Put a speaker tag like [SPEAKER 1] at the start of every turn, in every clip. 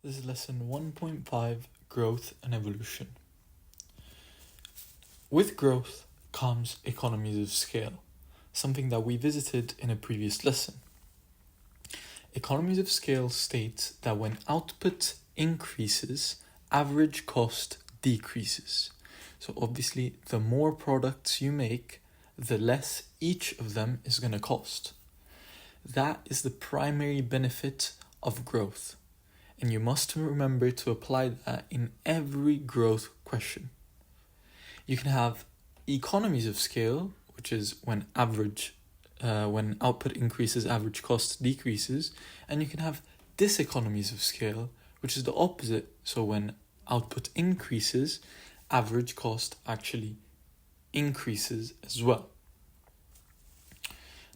[SPEAKER 1] This is lesson 1.5, Growth and Evolution. With growth comes economies of scale, something that we visited in a previous lesson. Economies of scale states that when output increases, average cost decreases. So obviously, the more products you make, the less each of them is going to cost. That is the primary benefit of growth. And you must remember to apply that in every growth question. You can have economies of scale, which is when output increases, average cost decreases, and you can have diseconomies of scale, which is the opposite. So when output increases, average cost actually increases as well.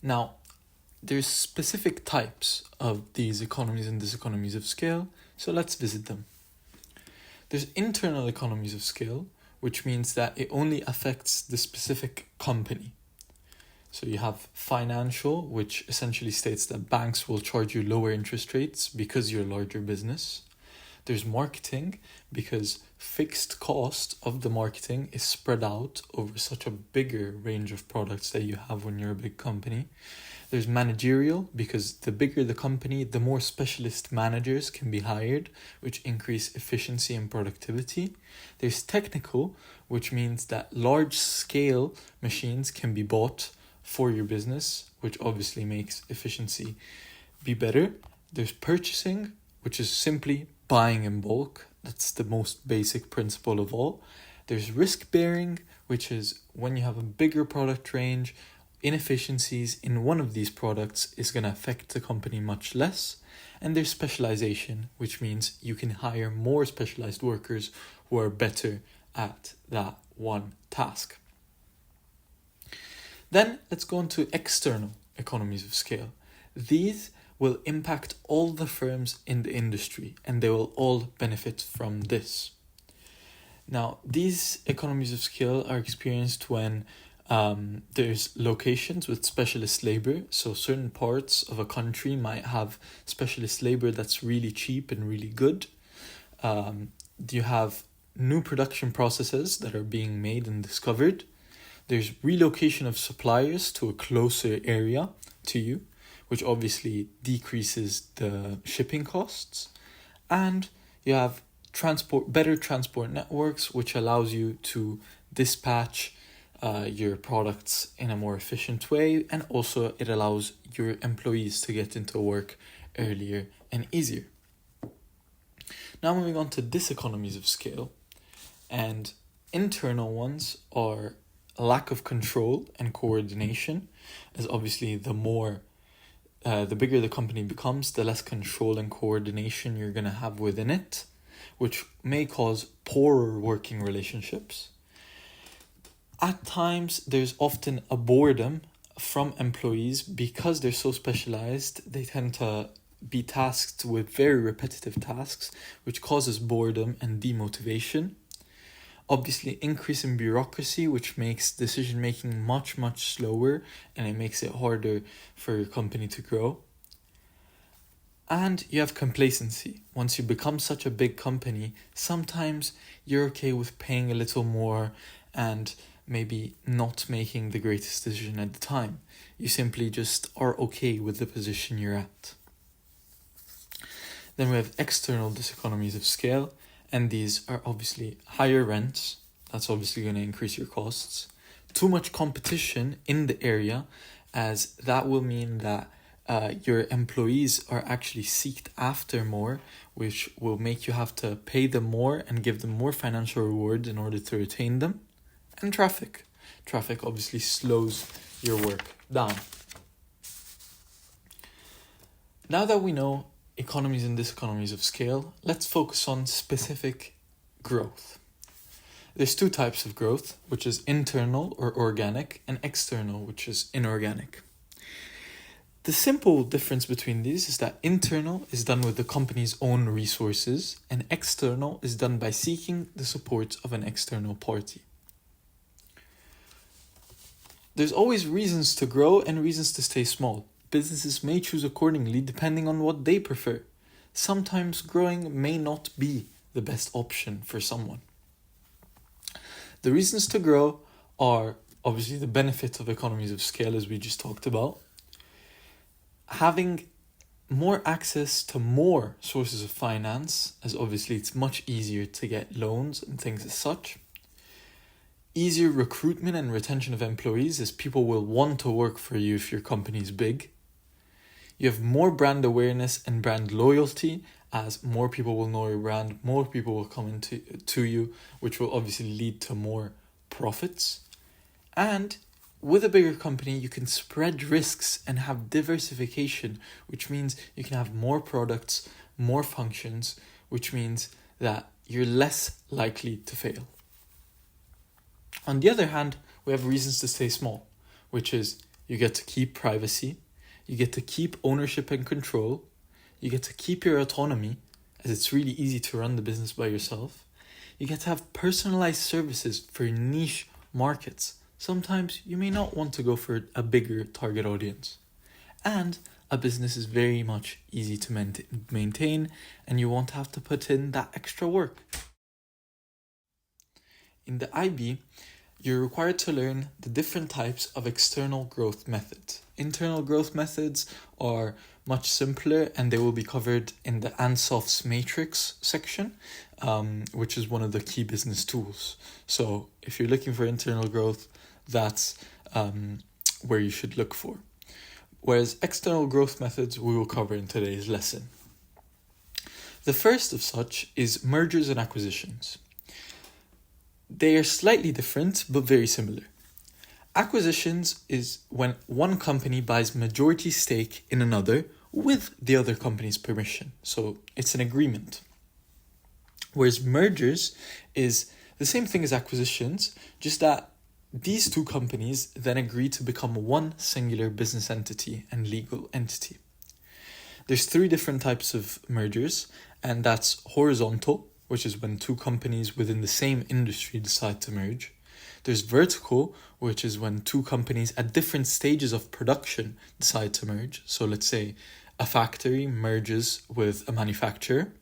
[SPEAKER 1] Now, there's specific types of these economies and diseconomies of scale, so let's visit them. There's internal economies of scale, which means that it only affects the specific company. So you have financial, which essentially states that banks will charge you lower interest rates because you're a larger business. There's marketing, because fixed cost of the marketing is spread out over such a bigger range of products that you have when you're a big company. There's managerial, because the bigger the company, the more specialist managers can be hired, which increase efficiency and productivity. There's technical, which means that large-scale machines can be bought for your business, which obviously makes efficiency be better. There's purchasing, which is simply buying in bulk. That's the most basic principle of all. There's risk-bearing, which is when you have a bigger product range, inefficiencies in one of these products is going to affect the company much less. And there's specialization, which means you can hire more specialized workers who are better at that one task. Then let's go on to external economies of scale. These will impact all the firms in the industry, and they will all benefit from this. Now, these economies of scale are experienced when there's locations with specialist labor. So certain parts of a country might have specialist labor that's really cheap and really good. You have new production processes that are being made and discovered. There's relocation of suppliers to a closer area to you, which obviously decreases the shipping costs. And you have better transport networks, which allows you to dispatch your products in a more efficient way, and also it allows your employees to get into work earlier and easier. Now moving on to diseconomies of scale, and internal ones are a lack of control and coordination, as obviously the bigger the company becomes, the less control and coordination you're going to have within it, which may cause poorer working relationships. At times, there's often a boredom from employees because they're so specialized. They tend to be tasked with very repetitive tasks, which causes boredom and demotivation. Obviously, increase in bureaucracy, which makes decision-making much, much slower, and it makes it harder for your company to grow. And you have complacency. Once you become such a big company, sometimes you're okay with paying a little more and maybe not making the greatest decision at the time. You simply just are okay with the position you're at. Then we have external diseconomies of scale, and these are obviously higher rents. That's obviously going to increase your costs. Too much competition in the area, as that will mean that your employees are actually sought after more, which will make you have to pay them more and give them more financial rewards in order to retain them. And traffic. Traffic obviously slows your work down. Now that we know economies and diseconomies of scale, let's focus on specific growth. There's two types of growth, which is internal or organic, and external, which is inorganic. The simple difference between these is that internal is done with the company's own resources, and external is done by seeking the support of an external party. There's always reasons to grow and reasons to stay small. Businesses may choose accordingly depending on what they prefer. sometimes growing may not be the best option for someone. The reasons to grow are obviously the benefit of economies of scale, as we just talked about, having more access to more sources of finance, as obviously it's much easier to get loans and things as such, easier recruitment and retention of employees, as people will want to work for you if your company is big. You have more brand awareness and brand loyalty, as more people will know your brand, more people will come to you, which will obviously lead to more profits. And with a bigger company, you can spread risks and have diversification, which means you can have more products, more functions, which means that you're less likely to fail. On the other hand, we have reasons to stay small, which is you get to keep privacy, you get to keep ownership and control, you get to keep your autonomy, as it's really easy to run the business by yourself. You get to have personalized services for niche markets. Sometimes you may not want to go for a bigger target audience. And a business is very much easy to maintain, and you won't have to put in that extra work. In the IB, you're required to learn the different types of external growth methods. Internal growth methods are much simpler, and they will be covered in the Ansof's matrix section, which is one of the key business tools. So if you're looking for internal growth, that's where you should look for. Whereas external growth methods we will cover in today's lesson. The first of such is mergers and acquisitions. They are slightly different, but very similar. Acquisitions is when one company buys majority stake in another with the other company's permission. So it's an agreement. Whereas mergers is the same thing as acquisitions, just that these two companies then agree to become one singular business entity and legal entity. There's 3 different types of mergers, and that's horizontal, which is when 2 companies within the same industry decide to merge. There's vertical, which is when 2 companies at different stages of production decide to merge. So let's say a factory merges with a manufacturer.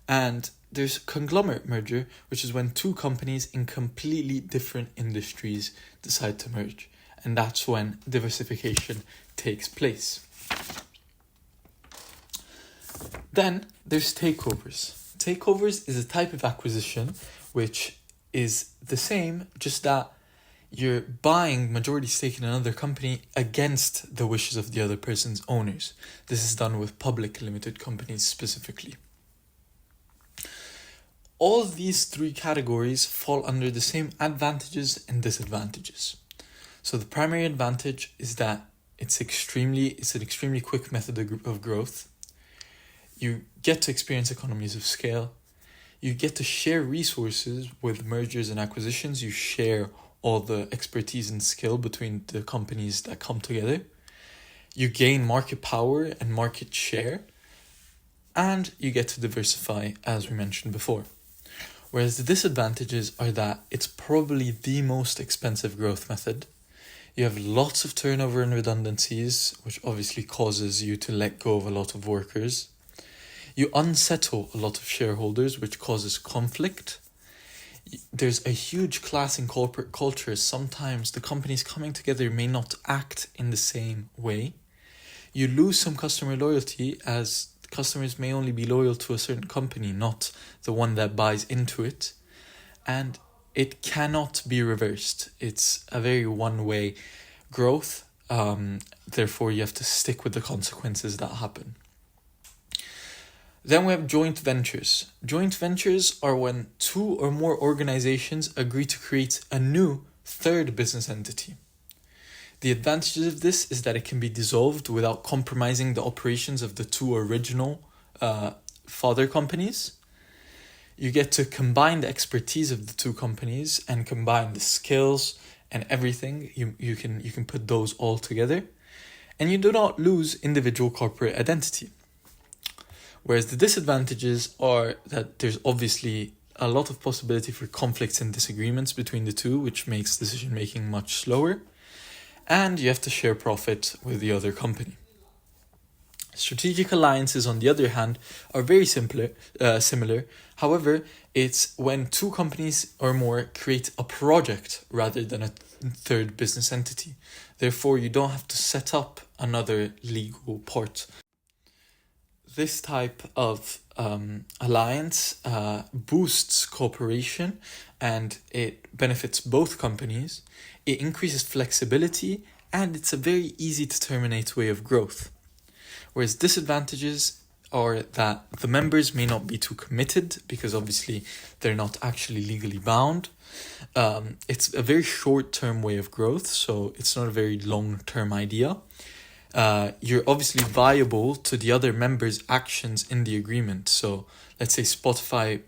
[SPEAKER 1] And there's conglomerate merger, which is when 2 companies in completely different industries decide to merge. And that's when diversification takes place. Then there's takeovers. Takeovers is a type of acquisition which is the same, just that you're buying majority stake in another company against the wishes of the other person's owners. This is done with public limited companies specifically. All these 3 categories fall under the same advantages and disadvantages. So the primary advantage is that it's an extremely quick method of growth. You get to experience economies of scale. You get to share resources with mergers and acquisitions. You share all the expertise and skill between the companies that come together. You gain market power and market share. And you get to diversify, as we mentioned before. Whereas the disadvantages are that it's probably the most expensive growth method. You have lots of turnover and redundancies, which obviously causes you to let go of a lot of workers. You unsettle a lot of shareholders, which causes conflict. There's a huge class in corporate culture. Sometimes the companies coming together may not act in the same way. You lose some customer loyalty, as customers may only be loyal to a certain company, not the one that buys into it. And it cannot be reversed. It's a very one-way growth. Therefore, you have to stick with the consequences that happen. Then we have joint ventures. Joint ventures are when 2 or more organizations agree to create a new 3rd business entity. The advantages of this is that it can be dissolved without compromising the operations of the 2 original father companies. You get to combine the expertise of the 2 companies and combine the skills and everything. You can put those all together, and you do not lose individual corporate identity. Whereas the disadvantages are that there's obviously a lot of possibility for conflicts and disagreements between the 2, which makes decision making much slower. And you have to share profit with the other company. Strategic alliances, on the other hand, are very similar. However, it's when two companies or more create a project rather than a third business entity. Therefore, you don't have to set up another legal part. This type of alliance boosts cooperation and it benefits both companies. It increases flexibility and it's a very easy to terminate way of growth. Whereas disadvantages are that the members may not be too committed because obviously they're not actually legally bound. It's a very short-term way of growth, so it's not a very long-term idea. You're obviously viable to the other members' actions in the agreement. So let's say Spotify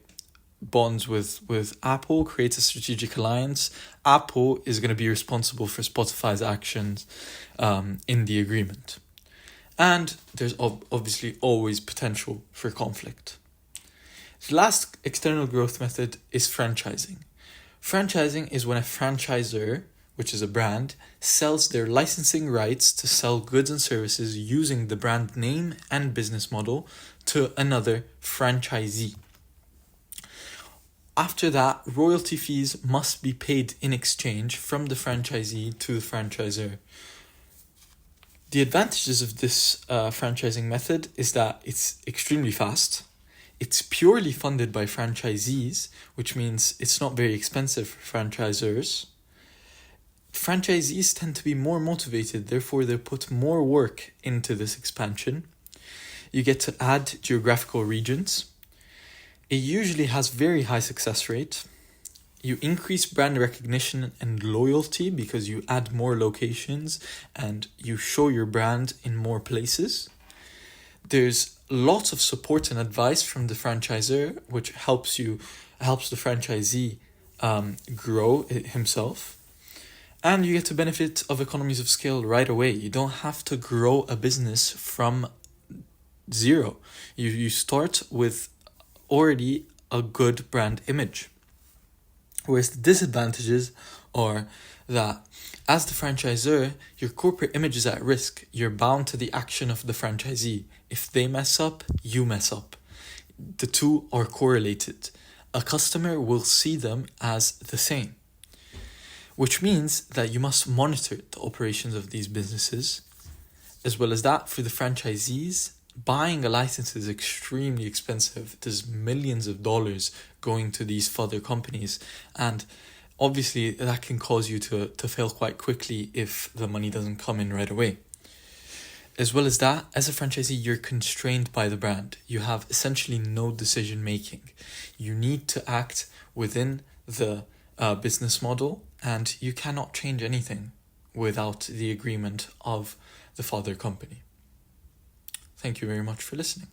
[SPEAKER 1] bonds with Apple, creates a strategic alliance. Apple is going to be responsible for Spotify's actions in the agreement. And there's obviously always potential for conflict. The last external growth method is franchising. Franchising is when a franchisor, which is a brand, sells their licensing rights to sell goods and services using the brand name and business model to another franchisee. After that, royalty fees must be paid in exchange from the franchisee to the franchisor. The advantages of this franchising method is that it's extremely fast. It's purely funded by franchisees, which means it's not very expensive for franchisors. Franchisees tend to be more motivated, therefore they put more work into this expansion. You get to add geographical regions. It usually has very high success rate. You increase brand recognition and loyalty because you add more locations and you show your brand in more places. There's lots of support and advice from the franchisor, which helps the franchisee grow himself. And you get to benefit of economies of scale right away. You don't have to grow a business from zero. You start with already a good brand image. Whereas the disadvantages are that as the franchisor, your corporate image is at risk. You're bound to the action of the franchisee. If they mess up, you mess up. The two are correlated. A customer will see them as the same, which means that you must monitor the operations of these businesses. As well as that, for the franchisees, buying a license is extremely expensive. There's millions of dollars going to these further companies, and obviously that can cause you to fail quite quickly if the money doesn't come in right away. As well as that, as a franchisee, you're constrained by the brand. You have essentially no decision making. You need to act within the business model, and you cannot change anything without the agreement of the father company. Thank you very much for listening.